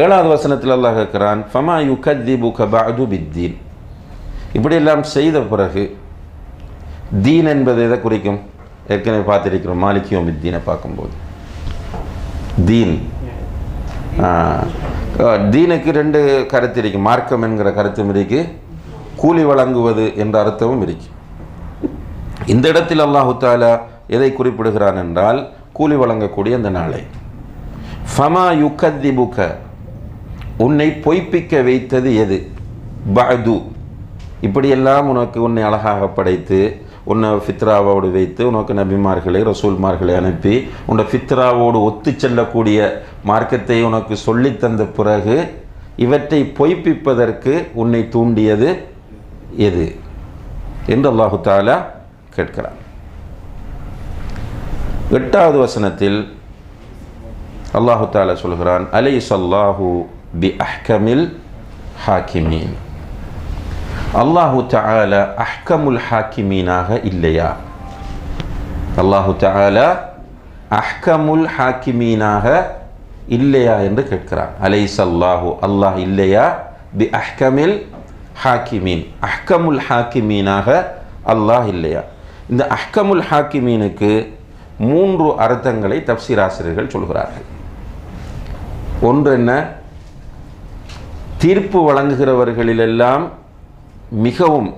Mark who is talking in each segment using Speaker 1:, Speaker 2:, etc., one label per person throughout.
Speaker 1: 7வது வசனத்தில் அல்லாஹ் கேட்கிறான், ஃபமா யுகத்திபுக பஅது பித்தீன். இப்படியெல்லாம் செய்த பிறகு தீன் என்பது எதை குறிக்கும்? ஏற்கனவே பார்த்திருக்கிறோம் மாலிக் யௌமித்தீனை பார்க்கும்போது. தீன் தீனுக்கு 2 கருத்து இருக்கு. மார்க்கம் என்கிற கருத்தும் இருக்கு, கூலி வழங்குவது என்ற அர்த்தமும் இருக்கு. இந்த இடத்தில் அல்லாஹு தஆலா எதை குறிப்பிடுகிறான் என்றால் கூலி வழங்கக்கூடிய அந்த நாளை. ஃபமா யுகத்திபுக, உன்னை பொய்ப்பிக்க வைத்தது எது? பஅது, இப்படியெல்லாம் உன்னை அழகாக படைத்து உன்னை ஃபித்ராவோடு வைத்து உனக்கு நபிமார்களை ரசூல்மார்களை அனுப்பி உன்னை ஃபித்ராவோடு ஒத்து செல்லக்கூடிய மார்க்கத்தை உனக்கு சொல்லித்தந்த பிறகு இவற்றை பொய்ப்பிப்பதற்கு உன்னை தூண்டியது எது என்று அல்லாஹு தஆலா கேட்கிறார். 8வது வசனத்தில் அல்லாஹு தஆலா சொல்கிறான், அலைஸல்லாஹு பி அஹ்கமில் ஹாக்கிமீன். அல்லாஹு தஆலா அஹ்கமுல் ஹாக்கிமீனாக இல்லையா? அல்லாஹு தஆலா அஹ்கமுல் ஹாக்கிமீனாக இல்லையா என்று கேட்கிறான். அலைஸல்லாஹு, அல்லாஹ் இல்லையா, பி அஹ்கமில் ஹாக்கிமீன், அஹ்கமுல் ஹாக்கிமீனாக அல்லாஹ் இல்லையா? இந்த அஹ்கமுல் ஹாக்கிமீனுக்கு 3 அர்த்தங்களை தஃப்சீர் ஆசிரியர்கள் சொல்கிறார்கள். ஒன்று என்ன? தீர்ப்பு வழங்குகிறவர்களிலெல்லாம் மிகவும்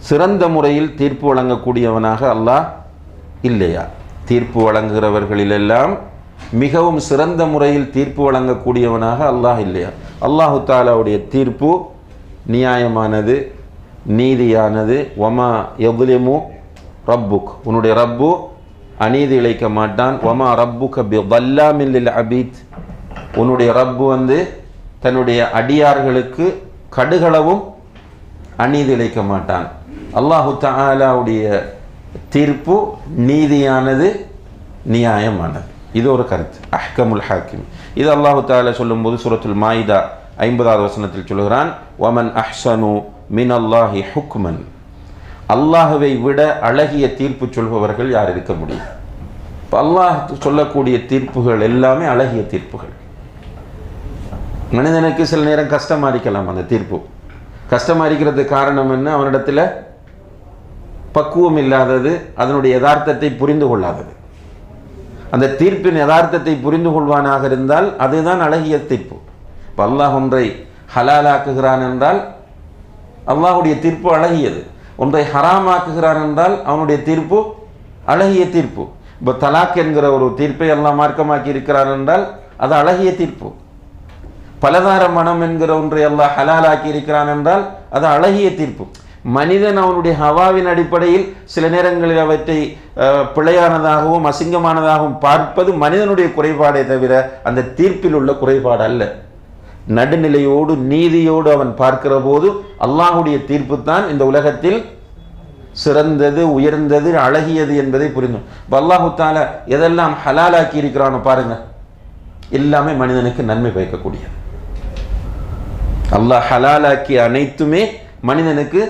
Speaker 1: சிறந்த முறையில் தீர்ப்பு வழங்கக்கூடியவனாக அல்லாஹ் இல்லையா? தீர்ப்பு வழங்குகிறவர்களிலெல்லாம் மிகவும் சிறந்த முறையில் தீர்ப்பு வழங்கக்கூடியவனாக அல்லாஹ் இல்லையா? அல்லாஹு தஆலாவுடைய தீர்ப்பு நியாயமானது, நீதியானது. வமா யظ்லிமு ரப்புக், உன்னுடைய ரப்பு அநீதி இழைக்க மாட்டான். வமா ரப்புக பிظல்லாமின் லில் அபீத், உன்னுடைய ரப்பு தன்னுடைய அடியார்களுக்கு கடுகளவும் அநீதி இழைக்க மாட்டான். அல்லாஹு தஆலாவுடைய தீர்ப்பு நீதியானது, நியாயமானது. இது ஒரு கருத்து, அஹ்கமுல் ஹாக்கிம். இது அல்லாஹு தஆலா சொல்லும்போது சூரத்துல் மாயிதா 50வது வசனத்தில் சொல்கிறான், வமன் அஹ்ஸனு மினல்லாஹி ஹுக்மன், அல்லாஹுவை விட அழகிய தீர்ப்பு சொல்பவர்கள் யார் இருக்க முடியும்? இப்போ அல்லாஹ் சொல்லக்கூடிய தீர்ப்புகள் எல்லாமே அழகிய தீர்ப்புகள். மனிதனுக்கு சில நேரம் கஷ்டமாக இருக்கலாம். அந்த தீர்ப்பு கஷ்டமாக இருக்கிறதுக்கு காரணம் என்ன? அவனிடத்தில் பக்குவம் இல்லாதது, அதனுடைய யதார்த்தத்தை புரிந்து கொள்ளாதது. அந்த தீர்ப்பின் யதார்த்தத்தை புரிந்து கொள்வானாக இருந்தால் அதுதான் அழகிய தீர்ப்பு. இப்போ அல்லாஹ் ஒன்றை ஹலாலாக்குகிறான் என்றால் அல்லாஹுடைய தீர்ப்பு அழகியது. ஒன்றை ஹராமாக்குகிறான் என்றால் அவனுடைய தீர்ப்பு அழகிய தீர்ப்பு. இப்போ தலாக் என்கிற ஒரு தீர்ப்பை அல்லாஹ் மார்க்கமாக்கி இருக்கிறான் என்றால் அது அழகிய தீர்ப்பு. பலதார மனம் என்கிற ஒன்றை அல்லாஹ் ஹலாலாக்கி இருக்கிறான் என்றால் அது அழகிய தீர்ப்பு. மனிதன் அவனுடைய ஹவாவின் அடிப்படையில் சில நேரங்களில் அவற்றை பிழையானதாகவும் அசிங்கமானதாகவும் பார்ப்பது மனிதனுடைய குறைபாடே தவிர அந்த தீர்ப்பில் உள்ள குறைபாடு அல்ல. நடுநிலையோடு நீதியோடு அவன் பார்க்கிற போது அல்லாஹுடைய தீர்ப்பு தான் இந்த உலகத்தில் சிறந்தது, உயர்ந்தது, அழகியது என்பதை புரிந்து. இப்போ அல்லாஹு தஆலா எதெல்லாம் ஹலாலாக்கி இருக்கிறானோ பாருங்க, எல்லாமே மனிதனுக்கு நன்மை பயக்கக்கூடியது. அல்லாஹ் ஹலாலாக்கி அனைத்துமே மனிதனுக்கு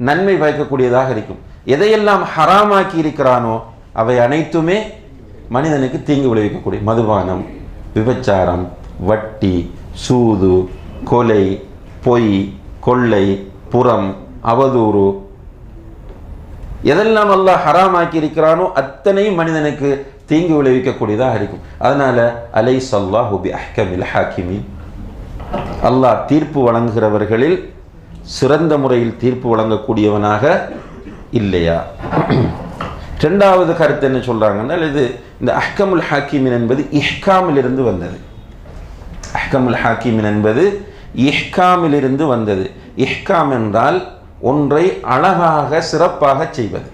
Speaker 1: நன்மை பயக்கக்கூடியதாக இருக்கும். எதையெல்லாம் ஹராமாக்கி இருக்கிறானோ அவை அனைத்துமே மனிதனுக்கு தீங்கு விளைவிக்கக்கூடிய, மதுபானம், விபச்சாரம், வட்டி, சூது, கொலை, பொய், கொள்ளை, புறம், அவதூறு, எதெல்லாம் அல்லாஹ் ஹராமாக்கி இருக்கிறானோ அத்தனையும் மனிதனுக்கு தீங்கு விளைவிக்கக்கூடியதாக இருக்கும். அதனால அலைஸல்லாஹு பி அஹ்கமில் ஹாக்கிமீன், அல்லாஹ் தீர்ப்பு வழங்குகிறவர்களில் சிறந்த முறையில் தீர்ப்பு வழங்கக்கூடியவனாக இல்லையா? 2வது கருத்து என்ன சொல்றாங்கன்னா, இது இந்த அஹ்கமுல் ஹாக்கிமின் என்பது இஹ்காமிலிருந்து வந்தது. அஹ்கமுல் ஹாக்கிமின் என்பது இஹ்காமிலிருந்து வந்தது. இஹ்காம் என்றால் ஒன்றை அழகாக சிறப்பாக செய்வது.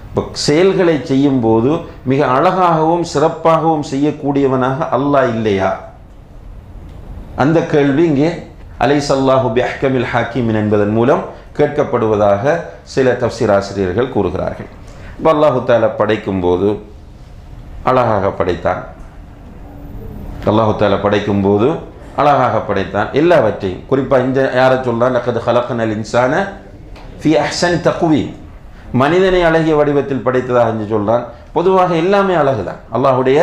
Speaker 1: இப்போ செயல்களை செய்யும் போது மிக அழகாகவும் சிறப்பாகவும் செய்யக்கூடியவனாக அல்லாஹ் இல்லையா? அந்த கேள்வி இங்கே அலைஸல்லாஹு பி அஹ்கமில் ஹாக்கிமின் என்பதன் மூலம் கேட்கப்படுவதாக சில தஃப்சீர் ஆசிரியர்கள் கூறுகிறார்கள். இப்போ அல்லாஹு தஆலா படைக்கும் போது அழகாக படைத்தான். அல்லாஹு தஆலா படைக்கும் போது அழகாக படைத்தான் எல்லாவற்றையும். குறிப்பாக இந்த யாரை சொல்றான், லக்கத் ஹலக்னல் இன்சான ஃபி அஹ்ஸனி தக்வீம், மனிதனை அழகிய வடிவத்தில் படைத்ததாக சொல்றான். பொதுவாக எல்லாமே அழகுதான். அல்லாஹுடைய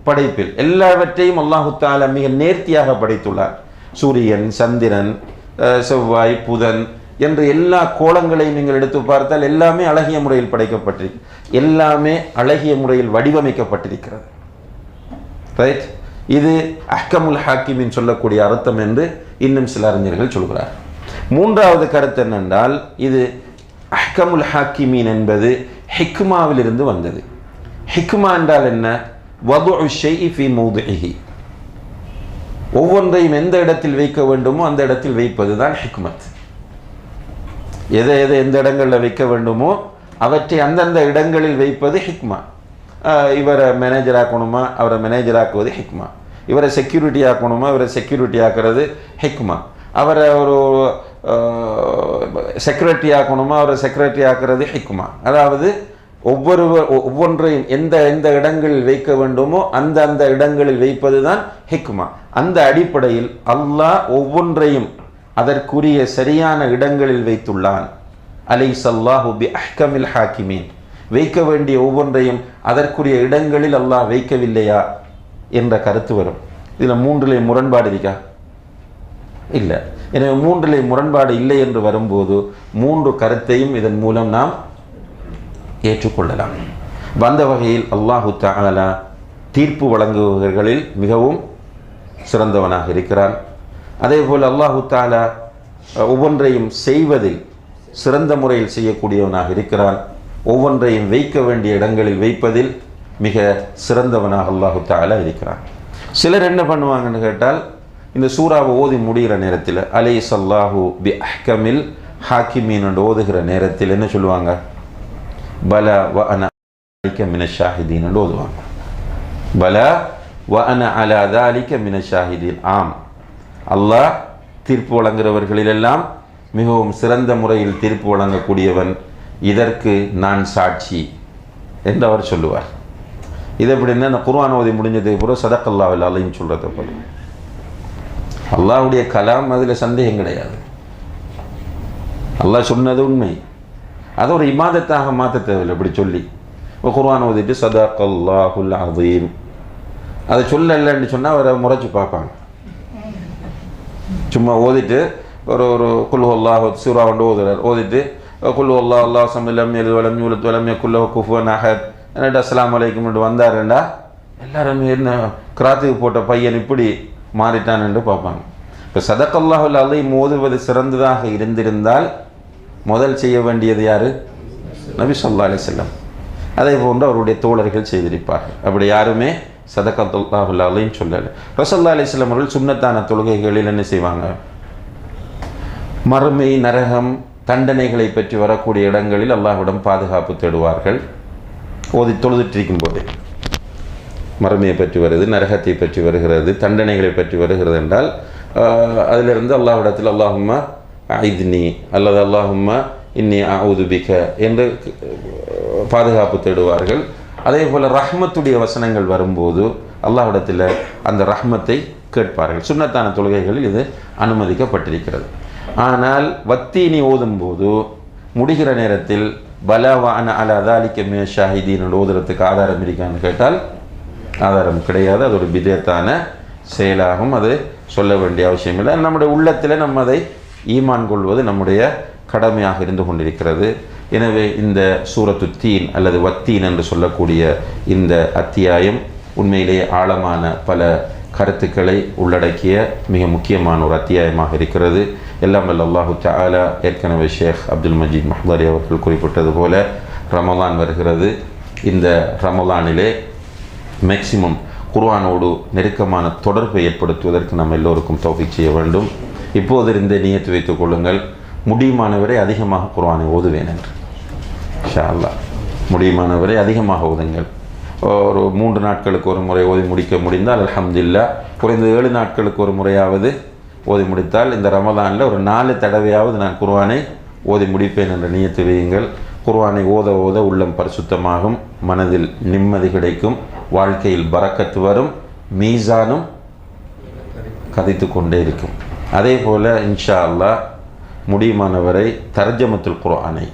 Speaker 1: படைப்பில் எல்லாவற்றையும் அல்லாஹு தஆலா மிக நேர்த்தியாக படைத்துள்ளார். சூரியன், சந்திரன், செவ்வாய், புதன் என்று எல்லா கோலங்களையும் நீங்கள் எடுத்து பார்த்தால் எல்லாமே அழகிய முறையில் படைக்கப்பட்டிருக்கு, எல்லாமே அழகிய முறையில் வடிவமைக்கப்பட்டிருக்கிறது. ரைட்? இது அஹ்கமுல் ஹாக்கிமின் சொல்லக்கூடிய அர்த்தம் என்று இன்னும் சில அறிஞர்கள் சொல்கிறார். மூன்றாவது கருத்து என்னென்றால், இது அஹ்கமுல் ஹாக்கிமீன் என்பது ஹிக்மாவிலிருந்து வந்தது. ஹிக்மா என்றால் என்ன? வதுஉ ஷைஇ ஃபீ மௌதிஇஹி, ஒவ்வொன்றையும் எந்த இடத்தில் வைக்க வேண்டுமோ அந்த இடத்தில் வைப்பது தான் ஹிக்மத். எதை எந்த இடங்களில் வைக்க வேண்டுமோ அவற்றை அந்தந்த இடங்களில் வைப்பது ஹிக்மா. இவரை மேனேஜர் ஆக்கணுமா, அவரை மேனேஜர் ஆக்குவது ஹிக்மா. இவரை செக்யூரிட்டி ஆக்கணுமா, இவரை செக்யூரிட்டி ஆக்குறது ஹிக்மா. அவரை ஒரு செக்ரட்டரி ஆக்கணுமா, அவரை செக்ரட்டரி ஆக்குறது ஹிக்மா. அதாவது ஒவ்வொன்றையும் எந்த இடங்களில் வைக்க வேண்டுமோ அந்த இடங்களில் வைப்பது தான் ஹிக்மா. அந்த அடிப்படையில் அல்லாஹ் ஒவ்வொன்றையும் அதற்குரிய சரியான இடங்களில் வைத்துள்ளான். அலைஸல்லாஹு பி அஹ்கமில் ஹாக்கிமீன், வைக்க வேண்டிய ஒவ்வொன்றையும் அதற்குரிய இடங்களில் அல்லாஹ் வைக்கவில்லையா என்ற கருத்து வரும். இதில் மூன்றிலே முரண்பாடு இருக்கா? இல்லை. எனவே மூன்றிலே முரண்பாடு இல்லை என்று வரும்போது மூன்று கருத்தையும் இதன் மூலம் நாம் ஏற்றுக்கொள்ளலாம். வந்த வகையில் அல்லாஹு தஆலா தீர்ப்பு வழங்குபவர்களில் மிகவும் சிறந்தவனாக இருக்கிறான். அதே போல் அல்லாஹு தஆலா ஒவ்வொன்றையும் செய்வதில் சிறந்த முறையில் செய்யக்கூடியவனாக இருக்கிறான். ஒவ்வொன்றையும் வைக்க வேண்டிய இடங்களில் வைப்பதில் மிக சிறந்தவனாக அல்லாஹு தஆலா இருக்கிறான். சிலர் என்ன பண்ணுவாங்கன்னு கேட்டால், இந்த சூறாவை ஓதி முடிகிற நேரத்தில் அலைஸல்லாஹு பி அஹ்கமில் ஹாக்கிமீன் என்று ஓதுகிற நேரத்தில் என்ன சொல்லுவாங்க? பலா வ அன அலைக மினஷ் ஷாஹிதீன் என்று ஓதுவாங்க. பலா வ அன அலா தாலிக மினஷ் ஷாஹிதீன். ஆம், அல்லாஹ் தீர்ப்பு வழங்குகிறவர்களிலெல்லாம் மிகவும் சிறந்த முறையில் தீர்ப்பு வழங்கக்கூடியவன், இதற்கு நான் சாட்சி என்று அவர் சொல்லுவார். இது எப்படின்னா, அந்த குர்ஆன் ஓதி முடிஞ்சதுக்கு பிறகு ஸதக்கல்லாஹுல் அலீம் சொல்கிறத போல. அல்லாஹ்வுடைய கலாம், அதில் சந்தேகம் கிடையாது. அல்லாஹ் சொன்னது உண்மை, அதை ஒரு இபாதத்தாக மாற்ற தேவையில்லை. இப்படி சொல்லி குர்ஆன் ஓதிட்டு ஸதக்கல்லாஹுல் அலீம் அதை சொல்லலைன்னு சொன்னால் அவரை முறைச்சி பார்ப்பாங்க. சும்மா ஓதிட்டு ஒரு குல் ஹுவல்லாஹ் சூரா ஒன்று ஓதுறார், ஓதிட்டு குல் ஹுவல்லாஹ் அல்லாஹ் ஸமத் லம் யலித் வலம் யூலத் வலம் யகுல் லஹு குஃபுவன் அஹத் என்னடா அஸ்ஸலாமு அலைக்கும் என்று வந்தாருண்டா எல்லாரும் என்ன கிராத்துக்கு போட்ட பையன் இப்படி மாறிட்டான் என்று பார்ப்பாங்க. இப்போ ஸதக்கல்லாஹுல் அலீம் ஓதுவது சிறந்ததாக இருந்திருந்தால் முதல் செய்ய வேண்டியது யார்? நபி ஸல்லல்லாஹு அலைஹி வஸல்லம். அதே போன்று அவருடைய தோழர்கள் செய்திருப்பார்கள். அப்படி யாருமே ஸதக்கல்லாஹுல் அலீம் சொல்லலை. ரசூலுல்லாஹி அலைஹி வஸல்லம் அவர்கள் சுன்னத்தான தொழுகைகளில் என்ன செய்வாங்க? மறுமை, நரகம், தண்டனைகளை பற்றி வரக்கூடிய இடங்களில் அல்லாஹ்விடம் பாதுகாப்பு தேடுவார்கள். ஓதி தொழுதுட்டிருக்கும் போதே மறுமையை பற்றி வருது, நரகத்தை பற்றி வருகிறது, தண்டனைகளை பற்றி வருகிறது என்றால் அதிலிருந்து அல்லாஹ்விடத்தில் அல்லாஹும்ம அஇத்னி அல்லது அல்லாஹும்ம இன்னி அஊது பிக என்று பாதுகாப்பு தேடுவார்கள். அதே போல் ரஹ்மத்துடைய வசனங்கள் வரும்போது அல்லாஹ்விடத்தில் அந்த ரஹ்மத்தை கேட்பார்கள். சுன்னத்தான தொழுகைகளில் இது அனுமதிக்கப்பட்டிருக்கிறது. ஆனால் வத்தீனி ஓதும்போது முடிகிற நேரத்தில் பலவான அலா தாலிக மினஷ் ஷாஹிதீன் ஓதுறதுக்கு ஆதாரம் இருக்கான்னு கேட்டால் ஆதாரம் கிடையாது. அது ஒரு பிதத்தான செயலாகும். அது சொல்ல வேண்டிய அவசியம் இல்லை. நம்முடைய உள்ளத்தில் நம்ம அதை ஈமான் கொள்வது நம்முடைய கடமையாக இருந்து கொண்டிருக்கிறது. எனவே இந்த சூரத்து தீன் அல்லது வத்தீன் என்று சொல்லக்கூடிய இந்த அத்தியாயம் உண்மையிலேயே ஆழமான பல கருத்துக்களை உள்ளடக்கிய மிக முக்கியமான ஒரு அத்தியாயமாக இருக்கிறது. எல்லாம் வல்ல அல்லாஹு தஆலா ஏற்கனவே ஷேக் அப்துல் மஜீத் மஹ்தரி அவர்கள் குறிப்பிட்டது போல ரமலான் வருகிறது. இந்த ரமலானிலே மேக்சிமம் குர்ஆனோடு நெருக்கமான தொடர்பை ஏற்படுத்துவதற்கு நாம் எல்லோருக்கும் தௌஃபீக் செய்ய வேண்டும். இப்போதிருந்தே நியத்து வைத்துக் கொள்ளுங்கள், முடியுமானவரை அதிகமாக குர்ஆனை ஓதுவேன் என்று. இன்ஷா அல்லாஹ் முடியுமானவரை அதிகமாக ஓதுங்கள். ஒரு 3 நாட்களுக்கு ஒரு முறை ஓதி முடிக்க முடிந்தால் அல்ஹம்துலில்லாஹ். குறைந்த 7 நாட்களுக்கு ஒரு முறையாவது ஓதி முடித்தால் இந்த ரமலானில் ஒரு 4 தடவையாவது நான் குர்ஆனை ஓதி முடிப்பேன் என்ற நியத்து வையுங்கள். குர்ஆனை ஓத ஓத உள்ளம் பரிசுத்தமாகும், மனதில் நிம்மதி கிடைக்கும், வாழ்க்கையில் பரக்கத்து வரும், மீசானும் கதித்து கொண்டே இருக்கும். அதே போல் இன்ஷா அல்லாஹ் முடியுமானவரை தர்ஜமத்துல் குர்ஆனை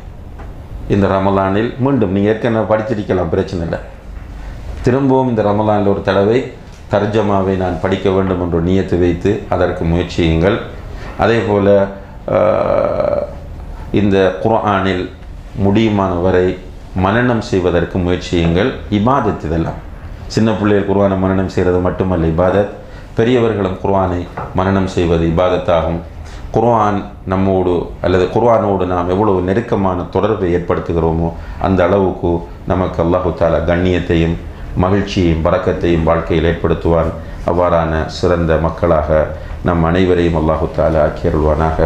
Speaker 1: இந்த ரமலானில் மீண்டும் நீங்கள் ஏற்கனவே படிச்சிருக்கலாம், பிரச்சனை இல்லை. திரும்பவும் இந்த ரமலானில் ஒரு தடவை தர்ஜமாவை நான் படிக்க வேண்டும் என்று நியத்து வைத்து அதற்கு முயற்சியுங்கள். அதே போல் இந்த குர்ஆனில் முடியுமான வரை மனனம் செய்வதற்கு முயற்சியுங்கள். இபாதத் இதெல்லாம் சின்ன பிள்ளைகள் குர்ஆனை மனனம் செய்கிறது மட்டுமல்ல இபாதத், பெரியவர்களும் குர்ஆனை மனனம் செய்வது இபாதத்தாகும். குர்ஆன் நம்மோடு அல்லது குர்ஆனோடு நாம் எவ்வளவு நெருக்கமான தொடர்பை ஏற்படுத்துகிறோமோ அந்த அளவுக்கு நமக்கு அல்லாஹு தஆலா கண்ணியத்தையும் மகிழ்ச்சியையும் பரக்கத்தையும் வாழ்க்கையில் ஏற்படுத்துவான். அவ்வாறான சிறந்த மக்களாக நம் அனைவரையும் அல்லாஹு தஆலா ஆக்கியருள்வானாக.